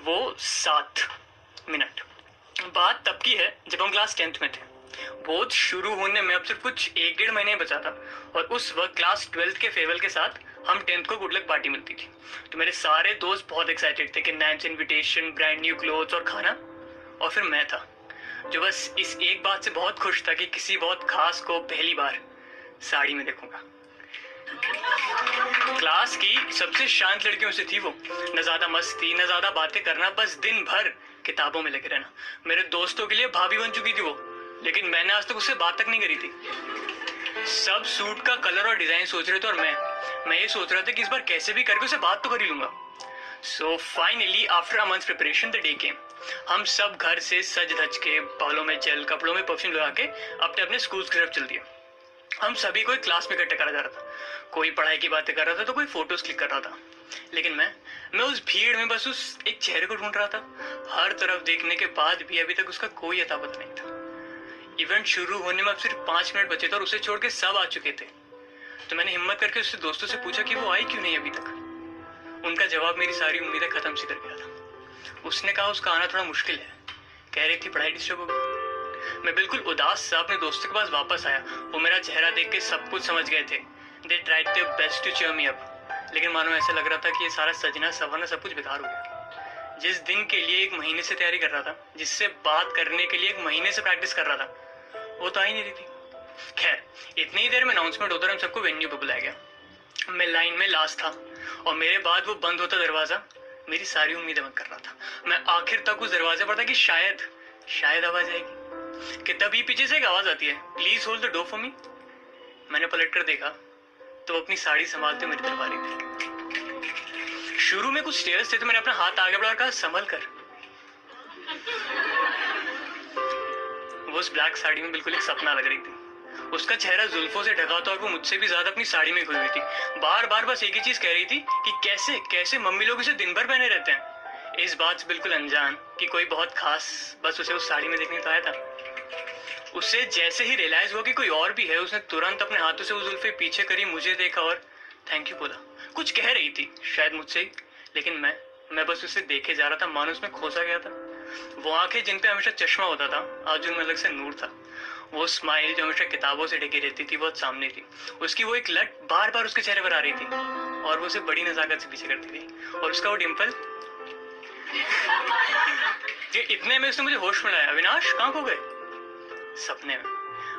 वो 7 मिनट बात तब की है जब हम क्लास 10th में थे। बोर्ड शुरू होने में अब सिर्फ कुछ 1-1.5 महीने बचा था और उस वक्त क्लास 12th के फेयरवेल के साथ हम 10th को गुड लक पार्टी मिलती थी। तो मेरे सारे दोस्त बहुत एक्साइटेड थे कि ninth invitation, brand new clothes और खाना। और फिर मैं था जो बस इस एक बात से बहुत खुश था कि किसी बहुत खास को पहली बार साड़ी में देखूंगा। क्लास की सबसे शांत लड़कियों से थी वो। न ज्यादा मस्ती, न ज्यादा बातें करना, बस दिन भर किताबों में लगे रहना। मेरे दोस्तों के लिए भाभी बन चुकी थी वो, लेकिन मैंने आज तक उससे बात तक नहीं करी थी। सब सूट का कलर और डिजाइन सोच रहे थे और मैं ये सोच रहा था कि इस बार कैसे भी करके उसे बात तो कर ही लूंगा। So finally after a month preparation the day came. हम सब घर से सज धज के, बालों में जेल, कपड़ों में परफ्यूम लगा के अपने अपने स्कूल की तरफ चल दिए। हम सभी को एक क्लास में इकट्ठा करा जा रहा था। कोई पढ़ाई की बातें कर रहा था तो कोई फोटोज क्लिक कर रहा था, लेकिन मैं उस भीड़ में बस उस एक चेहरे को ढूंढ रहा था। हर तरफ देखने के बाद भी अभी तक उसका कोई अता पता नहीं था। इवेंट शुरू होने में अब सिर्फ 5 मिनट बचे थे और उसे छोड़ के सब आ चुके थे। तो मैंने हिम्मत करके उससे दोस्तों से पूछा कि वो आई क्यों नहीं अभी तक। उनका जवाब मेरी सारी उम्मीदें खत्म सी कर गया था। उसने कहा उसका आना थोड़ा मुश्किल है, कह रही थी पढ़ाई डिस्टर्ब हो गई। मैं बिल्कुल उदास सा अपने दोस्तों के पास वापस आया। वो मेरा चेहरा देख के सब कुछ समझ गए थे। They tried their best to cheer me up, लेकिन मानो ऐसा लग रहा था कि ये सारा सजना सवरना सब कुछ बेकार हो गया। जिस दिन के लिए 1 महीने से तैयारी कर रहा था, जिससे बात करने के लिए 1 महीने से प्रैक्टिस कर रहा था, वो तो आ ही नहीं रही थी। खैर, इतनी ही देर में अनाउंसमेंट होता और हम सबको वेन्यू पे बुलाया गया। मैं लाइन में लास्ट था और मेरे बाद वो बंद होता दरवाजा मेरी सारी उम्मीदें बंद कर रहा था। मैं आखिर तक उस दरवाजे पर था कि शायद आवाज आएगी कि तभी पीछे से एक आवाज आती है, please hold the door for me. मैंने पलट कर देखा तो अपनी साड़ी संभालते मेरी तरफ आ रही थी। शुरू में कुछ स्टेयर्स थे तो मैंने अपना हाथ आगे बढ़ा और कहा संभल कर। वो उस ब्लैक साड़ी में बिल्कुल एक सपना लग रही थी। उसका चेहरा जुल्फों से ढका था और वो मुझसे भी ज्यादा अपनी साड़ी में खोई हुई थी। बार बार बस एक ही चीज कह रही थी कि कैसे कैसे मम्मी लोग इसे दिन भर पहने रहते हैं। इस बात से बिल्कुल अनजान कि कोई बहुत खास बस उसे उस साड़ी में देखने तो आया था। उसे जैसे ही रियलाइज हुआ कि कोई और भी है, उसने तुरंत अपने हाथों से वो जुल्फे पीछे करी, मुझे देखा और थैंक यू बोला। कुछ कह रही थी शायद मुझसे ही, लेकिन मैं बस उसे देखे जा रहा था, मानो उसमें खोसा गया था। वो आंखें जिन पे हमेशा चश्मा होता था, आज उनमें अलग से नूर था। वो स्माइल जो हमेशा किताबों से ढकी रहती थी, बहुत सामने थी। उसकी वो एक लट बार बार उसके चेहरे पर आ रही थी और वो उसे बड़ी नजाकत से पीछे करती थी। और उसका वो डिम्पल, इतने में उसने मुझे होश में लाया। अविनाश कहाँ खो गए? सपने में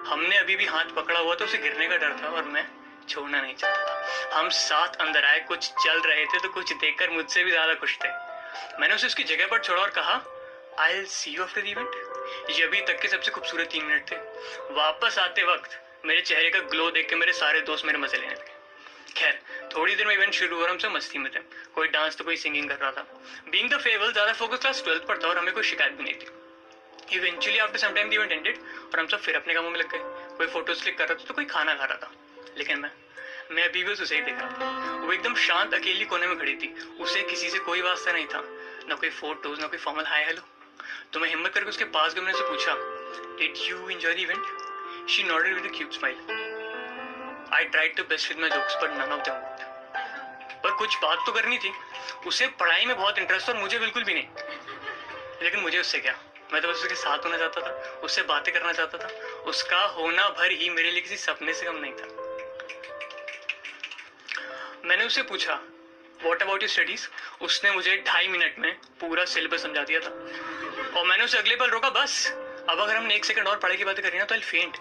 हमने अभी भी हाथ पकड़ा हुआ था, उसे गिरने का डर था और मैं छोड़ना नहीं चाहता था। हम साथ अंदर आए, कुछ चल रहे थे तो कुछ देखकर मुझसे भी ज्यादा खुश थे। मैंने उसे उसकी जगह पर छोड़ा और कहा I'll see you after the event। ये अभी तक के सबसे खूबसूरत 3 मिनट थे। वापस आते वक्त मेरे चेहरे का ग्लो देख के मेरे सारे दोस्त मेरे मजे लेने लगे। खैर, थोड़ी देर में इवेंट शुरू हुआ और हम सब मस्ती में थे। कोई डांस तो कोई सिंगिंग कर रहा था। बीइंग द फेयरवेल ज्यादा फोकस क्लास 12th पर था और हमें कोई शिकायत भी नहीं थी। Eventually after some time the event ended और हम सब फिर अपने कामों में लग गए। कोई फोटोज क्लिक कर रहा था तो कोई खाना खा रहा था, लेकिन मैं अभी भी उसे ही देख रहा था। वो एकदम शांत अकेली कोने में खड़ी थी। उसे किसी से कोई वास्ता नहीं था, ना कोई फोटोज, ना कोई फॉर्मल हाय हेलो। तो मैं हिम्मत करके उसके पास गया, मैंने उससे पूछा did you enjoy the event? She nodded with a cute smile. I tried the best with my jokes but none of them worked. पर कुछ बात तो करनी थी। उसे पढ़ाई में बहुत इंटरेस्ट और मुझे बिल्कुल भी नहीं, लेकिन मुझे उससे क्या, मैं तो बस उसके साथ होना चाहता था, उससे बातें करना चाहता था। उसका होना भर ही मेरे लिए किसी सपने से कम नहीं था। मैंने उससे पूछा व्हाट अबाउट योर स्टडीज? उसने मुझे 2.5 मिनट में पूरा सिलेबस समझा दिया था और मैंने उसे अगले पल रोका, बस अब अगर हमने 1 सेकंड और पढ़ाई की बातें करी ना तो I faint.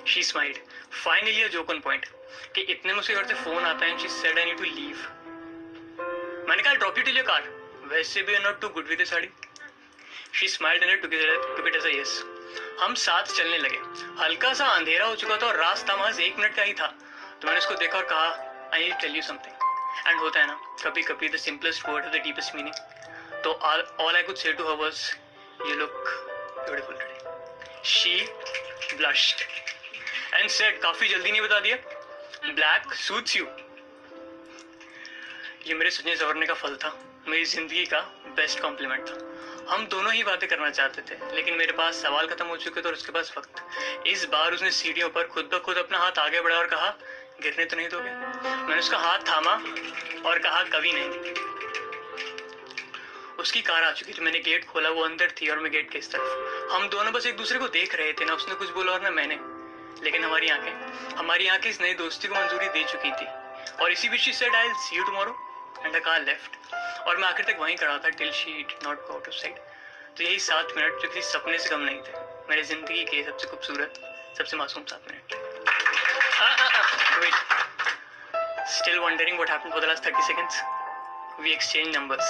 She smiled finally a joke on point कि इतने में उसके घर से फोन आता है and she said I need to leave. मैंने कहा drop you till your car, वैसे भी you are not too good with the sari. She smiled and took it as a yes. हम साथ चलने लगे। हल्का सा अंधेरा हो चुका था और रास्ता महज 1 मिनट का ही था। तो मैंने उसको देखा और कहा I need to tell you something. And होता है ना कभी कभी the simplest word have the deepest meaning. तो all I could say to her was you look beautiful today. She blushed and said काफी जल्दी नहीं बता दिया, black suits you। ये मेरे सजने संवरने का फल था, मेरी जिंदगी का बेस्ट कॉम्प्लीमेंट था। हम दोनों ही बातें करना चाहते थे, लेकिन मेरे पास सवाल खत्म हो चुके थे और उसके पास वक्त। इस बार उसने सीढ़ियों पर खुद ब खुद अपना हाथ आगे बढ़ाया और कहा गिरने तो नहीं दोगे? मैंने उसका हाथ थामा और कहा कभी नहीं। उसकी कार आ चुकी थी, मैंने गेट खोला, वो अंदर थी और मैं गेट के इस तरफ। हम दोनों बस एक दूसरे को देख रहे थे, ना उसने कुछ बोला और ना मैंने, लेकिन हमारी आंखें इस नई दोस्ती को मंजूरी दे चुकी थी। और इसी बीच she said I will see you tomorrow and the car left. और मैं आखिर तक वहीं खड़ा था till she did not go out of sight. तो यही 7 मिनट जो किसी सपने से कम नहीं थे, मेरी जिंदगी के सबसे खूबसूरत, सबसे मासूम 7 minute. Wait. Still wondering what happened for the last 30 seconds? We exchanged numbers.